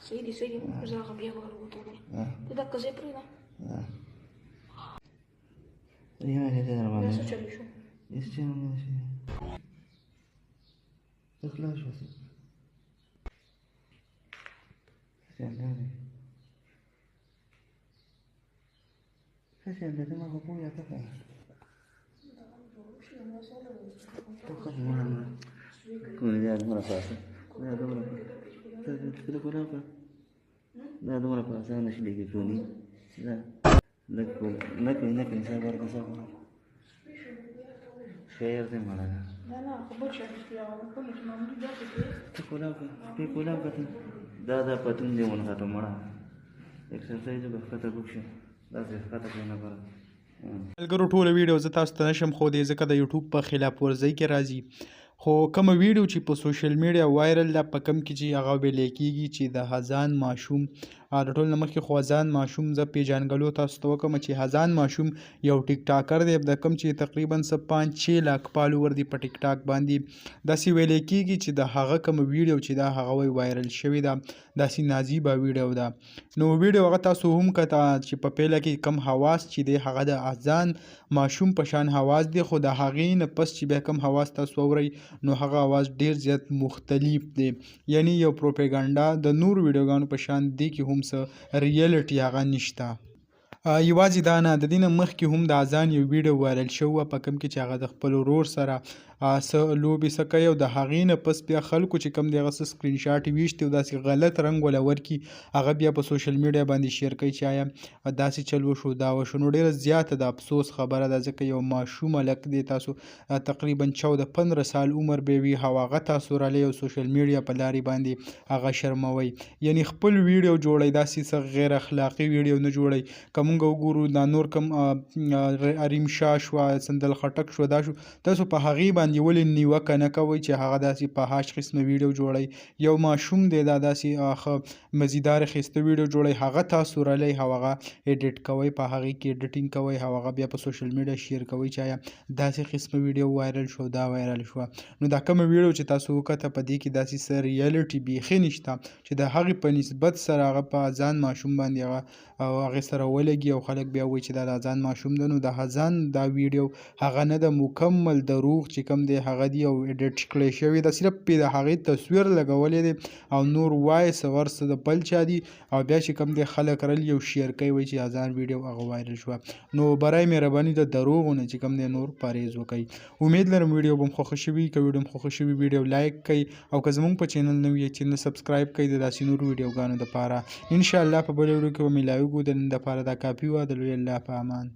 صحیح دی زه هغه بیا به راوتړل ته دقه ځای پرېږده بیا څه چلی شو دا دومره په اسانه شي لیکي کوني نکړي صبر خیر دی مړه ته کولاو که دا پتون دی ونغټو مړه اکسرسایز به ښکته وکړو داسې ښکته کړې نه بره ملګرو ټوله ویډیو زه تاسو ته نشم ښودی ځکه د یوټیوب په خلاف ورزۍ کې راځي خو کومه ویډیو چې په سوشل میډیا وایرل ده په کم کې چې هغه ویلی کېږي چې د هزان ماشوم د ټول نه مخکې خو هزان ماشوم زه پیژانګلو تاسو ته وکړم چې هزان ماشوم یو ټیک ټاکر دی د کم چې تقریبا 5-6 لاک فالوور دي په ټیک ټاک باندې داسې ویلی کېږي چې د هغه کومه ویډیو چې دا هغه وایرل شوې ده داسې نازیبه ویډیو ده نو ویډیو هغه تاسو هم کته چې په پیله کې کم حواس چې دی هغه د هزان ماشوم په شان حواس دی خو د هغې نه پس چې بیا کم حواس تاسو اورئ نو هغه اواز ډیر زیات مختلف دی یعنی یو پروپاګاندا د نور ویډیوګانو په شان دی کې هم څه ریالټي هغه نشته یوازې دا نه د دې نه مخکې هم د اذان یو ویډیو وایرل شوی په کوم کې چې هغه د خپل ورور سره څه لوبې څه کوي او د هغې نه پس بیا خلکو چې کوم دی هغه څه سکرین شاټ ویشتي او داسې غلط رنګ وله ورکړي هغه بیا په سوشل میډیا باندې شیر کوي چې آیا داسې چل وشو دا وشو نو ډېره زیاته د افسوس خبره ده ځکه یو ماشوم هلک دی تاسو تقریبا 14-15 سال عمر به وي او هغه تاسو رالی او سوشل میډیا په لارې باندې هغه شرموئ یعنی خپل ویډیو جوړئ داسې څه غیر اخلاقي ویډیو نه جوړئ که موږ وګورو دا نور کم ریم شاه شوه سندل خټک شو دا شو تاسو په هغې باندې ولې نیوکه نه کوئ چې هغه داسې په هاش قسمه ویډیو جوړئ یو ماشوم دی دا داسې مزیدار ښایسته ویډیو جوړئ هغه تاسو رالی او هغه ایډیټ کوئ په هغې کې ایډیټینګ کوئ او هغه بیا په سوشل میډیا شیر کوئ چې آیا داسې قسمه ویډیو وایرل شو دا وایرل شوه نو دا کومه ویډیو چې تاسو وکته په دې کې داسې څه ریالټي بیخي نشته چې د هغې په نسبت سره هغه په اذان ماشوم باندې هغې سره ولګي او خلک بیا وایي چې دا د اذان ماشوم ده نو د اذان دا ویډیو هغه نه ده مکمل دروغ چې کوم دی هغه دی او ایډیټ کړی شوی ده صرف پې د هغې تصویر لګولی دی او نور وایس ورس د بل چا دي او بیا چې کوم دی خلک رلی او شیر کوي وایي چې اذان ویډیو هغه وایرل شوه نو برای مهرباني د دروغو نه چې کوم دی نور پرهیز وکړئ امید لرم ویډیو به مو خوښه شوي که ویډیو مو خوښه شوي ویډیو لایک کړئ او که زموږ په چینل نوي یې چینل سبسکرایب کړئ د داسې نورو ویډیوګانو دپاره انشاءالله په بله ویډیو کې به مې لا وګورو د نن دپاره دا کافي وه د لوی الله په امان